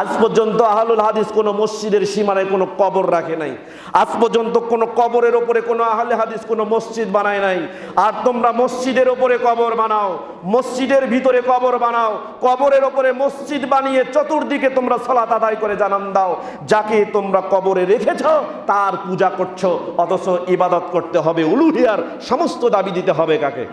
আজ পর্যন্ত আহলুল হাদিস কোনো মসজিদের সীমানায় কোনো কবর রাখে নাই। আজ পর্যন্ত কোনো কবরের ওপরে কোনো আহলে হাদিস কোনো মসজিদ বানায় নাই। আর তোমরা মসজিদের ওপরে কবর বানাও, মসজিদের ভিতরে কবর বানাও, কবরের ওপরে মসজিদ বানিয়ে চতুর্দিকে তোমরা সালাত আদায় করে জানান দাও যাকে তোমরা কবরে রেখেছ তার পূজা করছো, অথচ ইবাদত করতে হবে উলুহিয়ার সমস্ত দাবি দিতে হবে কাকে?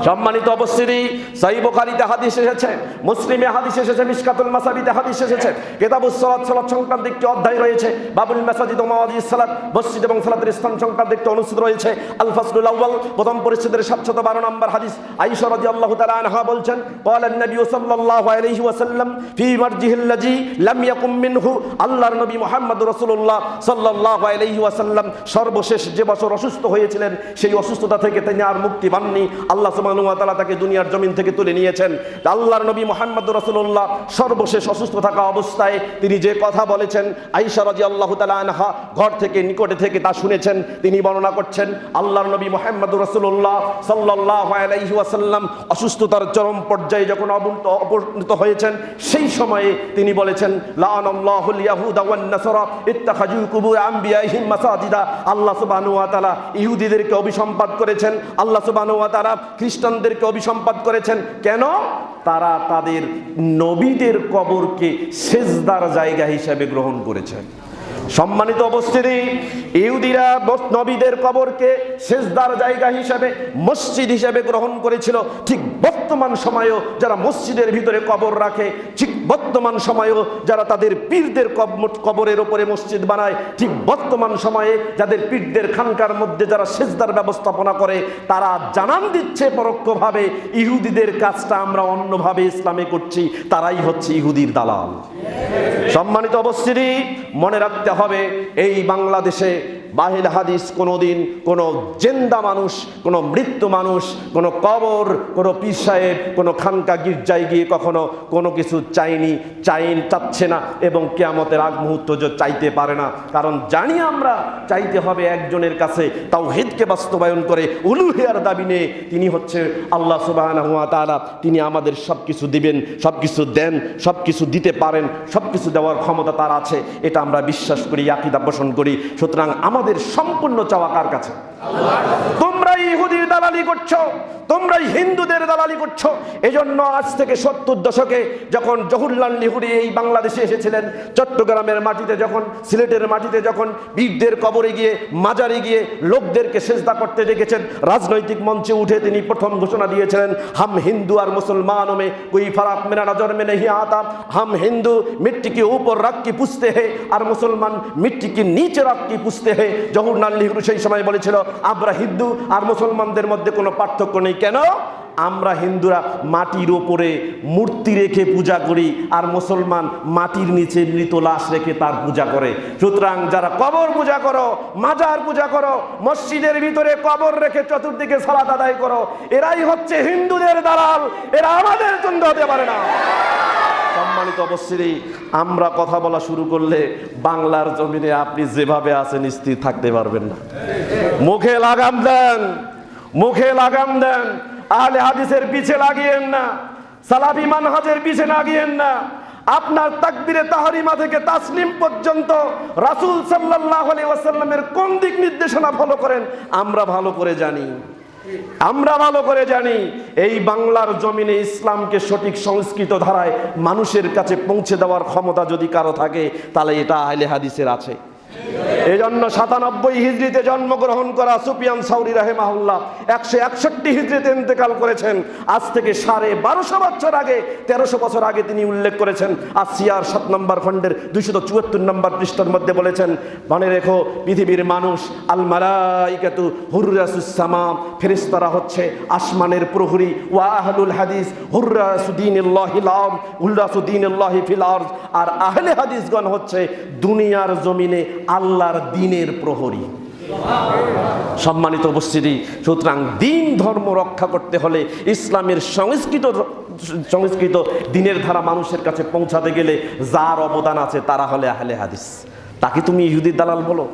সম্মানিত উপস্থিতি, সহিহ বুখারীতে হাদিস এসেছে, মুসলিমে হাদিস এসেছে, মিশকাতুল মাসাবিতে হাদিস এসেছে, কিতাবুস সালাত, সালাত সংক্রান্ত একটি অধ্যায় রয়েছে, বাবুল মাসাজিদ ওয়া মাওয়াদিস সালাত, মসজিদ এবং সালাতের স্থান সংক্রান্ত একটি অনুচ্ছেদ রয়েছে। আল ফাসলুল আউয়াল, প্রথম পরিচ্ছেদের 712 নম্বর হাদিস। আয়েশা রাদিয়াল্লাহু তাআলা আনহা বলছেন, ক্বালা নবী সাল্লাল্লাহু আলাইহি ওয়াসাল্লাম ফি মারজিহিল্লাযী লাম ইয়াকুম মিনহু, আল্লাহর নবী মুহাম্মদ রাসূলুল্লাহ সাল্লাল্লাহু আলাইহি ওয়াসাল্লাম সর্বশেষ যে বছর অসুস্থ হয়েছিলেন সেই অসুস্থতা থেকে তিনি আর মুক্তি পাননি। আল্লাহ সুবহানাহু ওয়া তাআলা তাকে দুনিয়ার জমিন থেকে তুলে নিয়েছেন। আল্লাহর নবী মুহাম্মদ রাসূলুল্লাহ সর্বশেষ অসুস্থ থাকা অবস্থায় তিনি যে কথা বলেছেন, আয়েশা রাদিয়াল্লাহু তাআলা আনহা ঘর থেকে নিকটে থেকে তা শুনেছেন। তিনি বর্ণনা করছেন, আল্লাহর নবী মুহাম্মদ রাসূলুল্লাহ সাল্লাল্লাহু আলাইহি ওয়াসাল্লাম অসুস্থতার চরম পর্যায়ে যখন অবনীত হয়েছেন সেই সময়ে তিনি বলেছেন, লাআনাল্লাহুল ইয়াহুদা ওয়ান নাসারা ইত্তাখাযু কুবুর আম্বিয়াইহিম মাসাজিদা। আল্লাহ সুবহানাহু ওয়া তাআলা ইহুদিদেরকে অভিসম্পাদ করেছেন, আল্লাহ সুবহানাহু ওয়া তাআলা খ্রিস্টানদেরকে অভিসম্পাদ করেছেন। কেন? তারা তাদের নবীদের কবরকে সেজদার জায়গা হিসেবে গ্রহণ করেছেন। সম্মানিত উপস্থিতি, ইহুদিরা নবীদের কবরকে সেজদার জায়গা হিসেবে, মসজিদ হিসেবে গ্রহণ করেছিল। ঠিক বর্তমান সময়েও যারা মসজিদের ভিতরে কবর রাখে, ঠিক বর্তমান সময়েও যারা তাদের পীরদের কবরের ওপরে মসজিদ বানায়, ঠিক বর্তমান সময়ে যাদের পীরদের খানকার মধ্যে যারা সেজদার ব্যবস্থাপনা করে, তারা জানান দিচ্ছে পরোক্ষভাবে ইহুদিদের কাজটা আমরা অন্যভাবে ইসলামে করছি, তারাই হচ্ছে ইহুদির দালাল। সম্মানিত উপস্থিতি, মনে রাখতে হবে এই বাংলাদেশে বাহিল হাদিস কোনোদিন কোনো জেন্দা মানুষ, কোনো মৃত্যু মানুষ, কোনো কবর, কোনো পীর সাহেব, কোনো খানকা গির্জায় গিয়ে কখনো কোনো কিছু চাচ্ছে না এবং কিয়ামতের আগ মুহূর্ত চাইতে পারে না। কারণ জানি আমরা চাইতে হবে একজনের কাছে, তাওহীদকে বাস্তবায়ন করে উলুহিয়ার দাবি নিয়ে। তিনি হচ্ছে আল্লাহ সুবহানাহু ওয়া তাআলা। তিনি আমাদের সব কিছু দিবেন, সব কিছু দেন, সব কিছু দিতে পারেন, সব কিছু দেওয়ার ক্ষমতা তার আছে, এটা আমরা বিশ্বাস করি, আকীদা পোষণ করি। সুতরাং আমাদের সম্পূর্ণ চাওয়া কার কাছে? তোমরা ইহুদির দালালি করছো, তোমরা হিন্দুদের দালালি করছো। এজন্য আজ থেকে 70 দশকে যখন জওহরলাল নেহরু এই বাংলাদেশে এসেছিলেন, চট্টগ্রামের মাটিতে যখন, সিলেটের মাটিতে যখন বীরদের কবরে গিয়ে, মাজারে গিয়ে লোকদেরকে সেজদা করতে দেখেছেন, রাজনৈতিক মঞ্চে উঠে তিনি প্রথম ঘোষণা দিয়েছিলেন, হাম হিন্দু আর মুসলমানों में कोई फर्क मेरा नजर में नहीं आता, हम हिंदू मिट्टी के ऊपर रख के पूछते हैं और मुसलमान मिट्टी के नीचे रख के पूछते हैं। জওহরলাল নেহরু সেই সময় বলেছিল, আমরা হিন্দু আর মুসলমানদের মধ্যে কোনো পার্থক্য নেই। কেন? আমরা হিন্দুরা মাটির ওপরে মূর্তি রেখে পূজা করি আর মুসলমান মাটির নিচে মৃত লাশ রেখে তার পূজা করে। সুতরাং যারা কবর পূজা করো, মাজার পূজা করো, মসজিদের ভিতরে কবর রেখে চতুর্দিকে সালাত আদায় করো, এরাই হচ্ছে হিন্দুদের দালাল, এরা আমাদের জন্য হতে পারে না। সম্মানিত উপস্থিতি, আমরা কথা বলা শুরু করলে বাংলার জমিনে আপনি যেভাবে আছেন স্থির থাকতে পারবেন না। মুখে লাগাম দেন, মুখে লাগাম দেন। আহলে হাদিসের পিছে লাগিয়েন না, সালাফি মানহাজের পিছে লাগিয়েন না। আপনার তাকবীরে তাহরিমা থেকে তাসলিম পর্যন্ত রাসূল সাল্লাল্লাহু আলাইহি ওয়াসাল্লামের কোন দিক নির্দেশনা ফলো করেন আমরা ভালো করে জানি। আমরা ভালো করে জানি এই বাংলার জমিনে ইসলামকে সঠিক সংস্কৃত ধারায় মানুষের কাছে পৌঁছে দেওয়ার ক্ষমতা যদি কারো থাকে তাহলে এটা আহলে হাদিসের আছে। এজন্য 97 হিজরিতে জন্মগ্রহণ করা সুফিয়ান সাউরি রাহিমাহুল্লাহ 161 হিজরিতে ইন্তেকাল করেছেন। আজ থেকে 1250 বছর আগে, 1300 বছর আগে তিনি উল্লেখ করেছেন। আসিয়ার 7 নম্বর খণ্ডের 274 নম্বর পৃষ্ঠার মধ্যে বলেছেন, মনে রেখো পৃথিবীর মানুষ, আল মালাইকাতু হুররাসুস সামা, ফেরেশতারা হচ্ছে আসমানের প্রহরী, ওয়া আহলুল হাদিস হুররাসুদ্দিনিল্লাহিল আরদ, হুররাসুদ্দিনিল্লাহি ফিল আরদ, আর আহলে হাদিসগণ হচ্ছে দুনিয়ার জমিনে আল্লাহর দ্বীনের প্রহরী। সম্মানিত উপস্থিতি, সুতরাং দ্বীন ধর্ম রক্ষা করতে হলে ইসলামের সংস্কৃত দ্বীনের ধারা মানুষের কাছে পৌঁছাতে গেলে যার অবদান আছে তারা হলে আহলে হাদিস। তাকে তুমি ইহুদির দালাল বলো,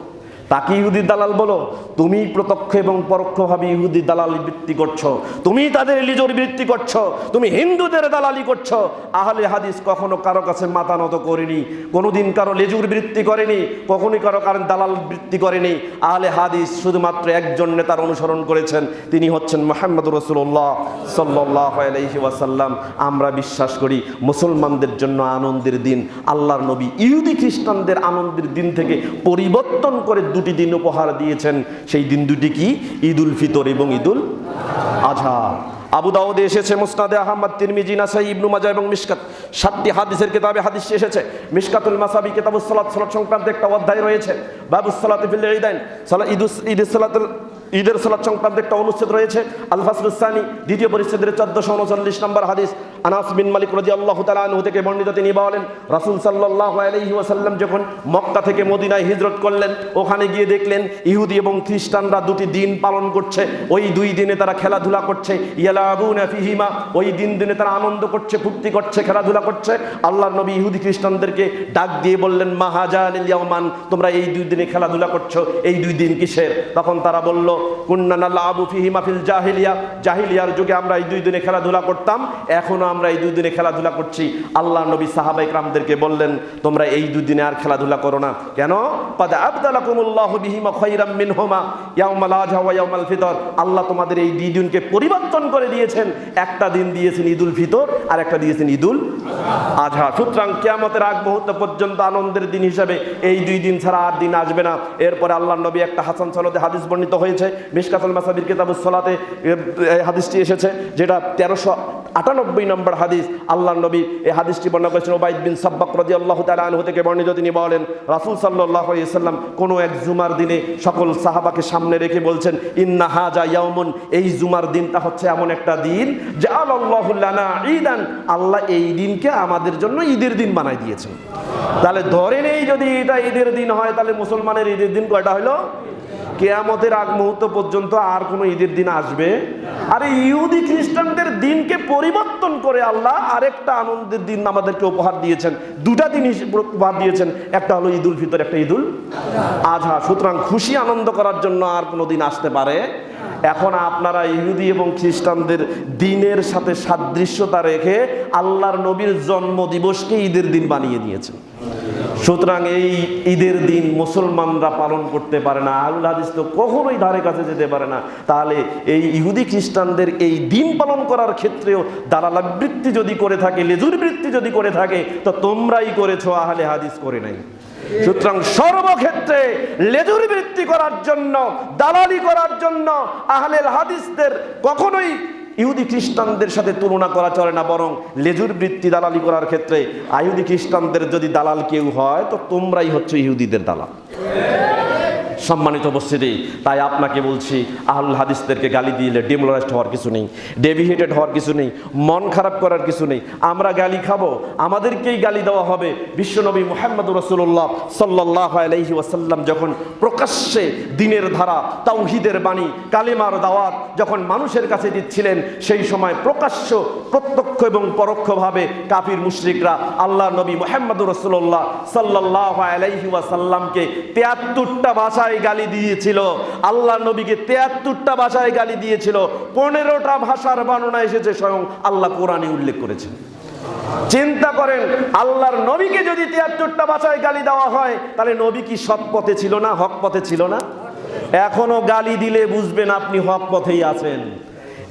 তাকে ইহুদির দালাল বলো? তুমি প্রত্যক্ষ এবং পরোক্ষভাবে ইহুদি দালালি বৃত্তি করছো, তুমি তাদের লিজুর বৃত্তি করছো, তুমি হিন্দুদের দালালি করছো। আহলে হাদিস কখনো কারো কাছে মাথা নত করেনি, কোনোদিন কারো লেজুর বৃত্তি করেনি, কখনোই কারো কারণ দালাল বৃত্তি করেনি। আহলে হাদিস শুধুমাত্র একজন নেতার অনুসরণ করেছেন, তিনি হচ্ছেন মুহাম্মদ রাসূলুল্লাহ সাল্লাল্লাহু আলাইহি ওয়াসাল্লাম। আমরা বিশ্বাস করি মুসলমানদের জন্য আনন্দের দিন আল্লাহর নবী ইহুদি খ্রিস্টানদের আনন্দের দিন থেকে পরিবর্তন করে দুটি দিন উপহার দিয়েছেন। সেই দিন দুটি কি? ঈদুল ফিতর এবং ঈদুল আজহা। আবু দাউদে এসেছে, মুসনাদে আহমদ, তিরমিজি, নাসাই, ইবনু মাজাহ এবং মিশকাত, 7টি হাদিসের কিতাবে হাদিসটি এসেছে। মিশকাতুল মাসাবি কিতাবুস সালাত, সালাত সংক্রান্ত একটা অধ্যায় রয়েছে। বাবুস সালাতি ফিল ঈদাইন, ঈদের সালাত সংক্রান্ত একটা অনুচ্ছেদ রয়েছে। আল ফাসলুস সানি, দ্বিতীয় পরিচ্ছেদের 1439 নম্বর হাদিস। আনাস বিন মালিক রাদিয়াল্লাহু তাআলা আনহু থেকে বর্ণিত, তিনি বলেন রাসূল সাল্লাল্লাহু আলাইহি ওয়াসাল্লাম যখন মক্কা থেকে মদিনায় হিজরত করলেন, ওখানে গিয়ে দেখলেন ইহুদি এবং খ্রিস্টানরা দুটি দিন পালন করছে। ওই দুই দিনে তারা খেলাধুলা করছে, ইয়ালাবুনা ফিহিমা, ওই দিনে তারা আনন্দ করছে, ফুর্তি করছে, খেলাধুলা করছে। আল্লাহর নবী ইহুদি খ্রিস্টানদেরকে ডাক দিয়ে বললেন, মা হাজানিল ইয়াওমান, তোমরা এই দুই দিনে খেলাধুলা করছো, এই দুই দিন কিসের? তখন তারা বলল, কুন্না নালআবু ফিহিমা ফিল জাহিলিয়া, জাহিলিয়ার যুগে আমরা এই দুই দিনে খেলাধুলা করতাম, এখনো আমরা এই দুই দিনে খেলাধুলা করছি। আল্লাহর নবী সাহাবা ইকরামদেরকে বললেন, তোমরা এই দুই দিনে আর খেলাধুলা করো না। কেন? ক্বাদ আবদালাকুমুল্লাহু বিহিমা খায়রাম মিনহুমা ইয়াউমাল আজহা ওয়া ইয়াউমাল ফিতর, আল্লাহ তোমাদের এই দুই দিনকে পরিবর্তন করে দিয়েছেন। একটা দিন দিয়েছেন ঈদুল ফিতর, আর একটা দিয়েছেন ঈদুল আজহা। সুতরাং কিয়ামতের আগ মুহূর্ত পর্যন্ত আনন্দের দিন হিসাবে এই দুই দিন ছাড়া আর দিন আসবে না। এরপরে আল্লাহর নবী একটা হাসান সনদে হাদিস বর্ণিত হয়েছে, মিশকাতুল মাসাবির কিতাবুস সালাতে এই হাদিসটি এসেছে, যেটা 1398 নম্বর হাদিস। আল্লাহর নবী এই হাদিসটি বর্ণনা করেছেন উবাইদ বিন সাব্বাক রাদিয়াল্লাহু তাআলা আনহু থেকে বর্ণিত। তিনি বলেন রাসূল সাল্লাল্লাহু আলাইহি ওয়াসাল্লাম কোনো এক জুমার দিনে সকল সাহাবাকে সামনে রেখে বলছেন, ইন্না হাজা ইয়াউমুন, এই জুমার দিনটা হচ্ছে এমন একটা দিন জাআলাল্লাহু লানা ঈদান, আল্লাহ এই দিনকে আমাদের জন্য ঈদের দিন বানাই দিয়েছেন। তাহলে ধরে নেই যদি এটা ঈদের দিন হয়, তাহলে মুসলমানের ঈদের দিন কয়টা হলো? কিয়ামতের আগ মুহূর্ত পর্যন্ত আর কোনো ঈদের দিন আসবে? আর ইহুদি খ্রিস্টানদের দিনকে পরিবর্তন করে আল্লাহ আরেকটা আনন্দের দিন আমাদেরকে উপহার দিয়েছেন। দুটা দিন উপহার দিয়েছেন, একটা হলো ঈদুল ফিতর, একটা ঈদুল আজহা। সুতরাং খুশি আনন্দ করার জন্য আর কোনো দিন আসতে পারে? এখন আপনারা ইহুদি এবং খ্রিস্টানদের দিনের সাথে সাদৃশ্যতা রেখে আল্লাহর নবীর জন্ম দিবসকে ঈদের দিন বানিয়ে দিয়েছেন। সুতরাং এই ঈদের দিন মুসলমানরা পালন করতে পারে না, আহলে হাদিস তো কখনোই ধারে কাছে যেতে পারে না। তাহলে এই ইহুদি খ্রিস্টানদের এই দিন পালন করার ক্ষেত্রেও দালাল বৃত্তি যদি করে থাকে, লেজুর বৃত্তি যদি করে থাকে, তো তোমরাই করেছো, আহলে হাদিস করে নাই। সুতরাং সর্বক্ষেত্রে লেজুর বৃত্তি করার জন্য, দালালি করার জন্য আহলে হাদিসদের কখনোই ইহুদি খ্রিস্টানদের সাথে তুলনা করা চলে না। বরং লেজুর বৃত্তি দালালি করার ক্ষেত্রে ইহুদি খ্রিস্টানদের যদি দালাল কেউ হয়, তো তোমরাই হচ্ছে ইহুদিদের দালাল। সম্মানিত উপস্থিতি, তাই আপনাকে বলছি, আহলুল হাদিসদেরকে গালি দিলে ডিমোরালাইজড হওয়ার কিছু নেই, ডেভিয়েটেড হওয়ার কিছু নেই, মন খারাপ করার কিছু নেই। আমরা গালি খাবো, আমাদেরকেই গালি দেওয়া হবে। বিশ্বনবী মুহাম্মদ রাসূলুল্লাহ সাল্লাল্লাহু আলাইহি ওয়াসাল্লাম যখন প্রকাশ্যে দিনের ধারা, তাওহীদের বাণী, কালিমার দাওয়াত যখন মানুষের কাছে দিচ্ছিলেন, সেই সময় প্রকাশ্য, প্রত্যক্ষ এবং পরোক্ষভাবে কাফির মুশরিকরা আল্লাহর নবী মুহাম্মদ রাসূলুল্লাহ সাল্লাল্লাহু আলাইহি ওয়াসাল্লামকে 73টা ভাষায় গালি দিয়েছিল। আল্লাহ নবীকে 73টা ভাষায় গালি দিয়েছিল। 15টা ভাষার বর্ণনা এসেছে, স্বয়ং আল্লাহ কোরআনে উল্লেখ করেছেন। চিন্তা করেন, আল্লাহর নবীকে যদি 73টা ভাষায় গালি দেওয়া হয়, তাহলে নবী কি সৎ পথে ছিল না, হক পথে ছিল না? এখনো গালি দিলে বুঝবেন আপনি হক পথেই আছেন।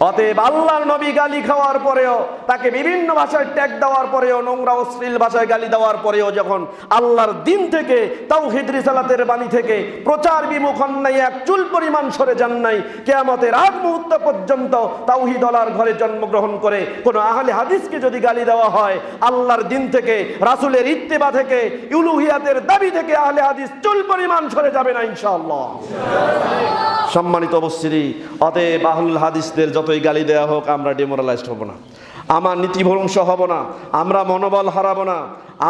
অতএব আল্লাহর নবী গালি খাওয়ার পরেও, তাকে বিভিন্ন ভাষায় ট্যাগ দেওয়ার পরেও, নোংরা অশ্লীল ভাষায় গালি দেওয়ার পরেও যখন আল্লাহর দিন থেকে, তাওহীদ রিসালাতের বাণী থেকে প্রচার বিমুখ নাই, এক চুল পরিমাণ সরে যান নাই, কিয়ামতের আগ মুহূর্ত পর্যন্ত তাওহীদ ওয়ালার ঘরে জন্মগ্রহণ করে কোনো আহলে হাদিসকে যদি গালি দেওয়া হয়, আল্লাহর দিন থেকে, রাসূলের ইত্তেবা থেকে, উলুহিয়াতের দাবি থেকে আহলে হাদিস চুল পরিমাণ সরে যাবে না ইনশাআল্লাহ। সম্মানিত উপস্থিতি, অতএব আহলুল হাদিসদের যতই গালি দেওয়া হোক, আমরা ডিমোরালাইজড হব না, আমার নীতিভ্রংশ হব না, আমরা মনোবল হারাবো না,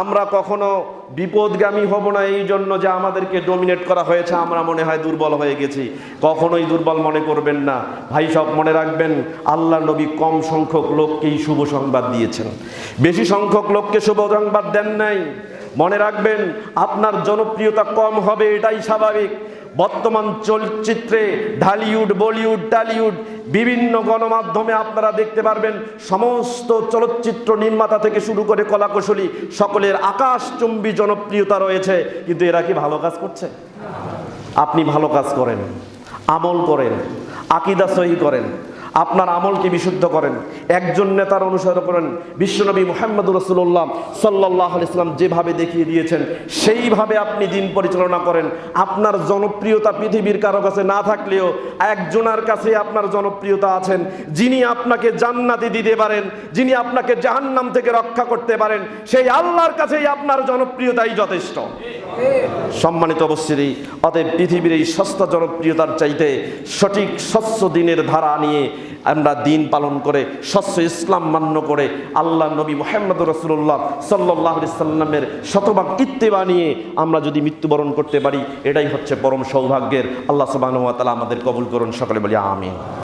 আমরা কখনো বিপদগামী হব না এই জন্য যে আমাদেরকে ডমিনেট করা হয়েছে, আমরা মনে হয় দুর্বল হয়ে গেছি। কখনোই দুর্বল মনে করবেন না ভাই। সব মনে রাখবেন, আল্লাহ নবী কম সংখ্যক লোককেই শুভ সংবাদ দিয়েছেন, বেশি সংখ্যক লোককে শুভ সংবাদ দেন নাই। মনে রাখবেন, আপনার জনপ্রিয়তা কম হবে, এটাই স্বাভাবিক। বর্তমান চলচ্চিত্রে ঢালিউড, বলিউড, টলিউড বিভিন্ন গণমাধ্যমে আপনারা দেখতে পারবেন সমস্ত চলচ্চিত্র নির্মাতা থেকে শুরু করে কলাকুশলী সকলের আকাশচুম্বী জনপ্রিয়তা রয়েছে, কিন্তু এরা কি ভালো কাজ করছে? আপনি ভালো কাজ করেন, আমল করেন, আকীদা সহি করেন, আপনার আমলকে বিশুদ্ধ করেন, একজন নেতার অনুসরণ করেন। বিশ্বনবী মুহাম্মদুর রাসূলুল্লাহ সাল্লাল্লাহু আলাইহি ওয়াসাল্লাম যেভাবে দেখিয়ে দিয়েছেন সেইভাবে আপনি দিন পরিচালনা করেন। আপনার জনপ্রিয়তা পৃথিবীর কারো কাছে না থাকলেও একজনের কাছে আপনার জনপ্রিয়তা আছেন, যিনি আপনাকে জান্নাতে দিতে পারেন, যিনি আপনাকে জাহান্নাম থেকে রক্ষা করতে পারেন, সেই আল্লাহর কাছেই আপনার জনপ্রিয়তাই যথেষ্ট। সম্মানিত উপস্থিতি, অতএব পৃথিবীর এই সস্তা জনপ্রিয়তার চাইতে সঠিক স্বচ্ছ দিনের ধারা নিয়ে আমরা দিন পালন করে স্বচ্ছ ইসলাম মান্য করে আল্লাহ নবী মুহাম্মদ রাসূলুল্লাহ সাল্লাল্লাহু আলাইহি সাল্লামের শতভাগ ইত্তেবা নিয়ে আমরা যদি মৃত্যুবরণ করতে পারি, এটাই হচ্ছে পরম সৌভাগ্যের। আল্লাহ সুবহানাহু ওয়া তাআলা আমাদের কবুল করুন, সকলে বলি আমিন।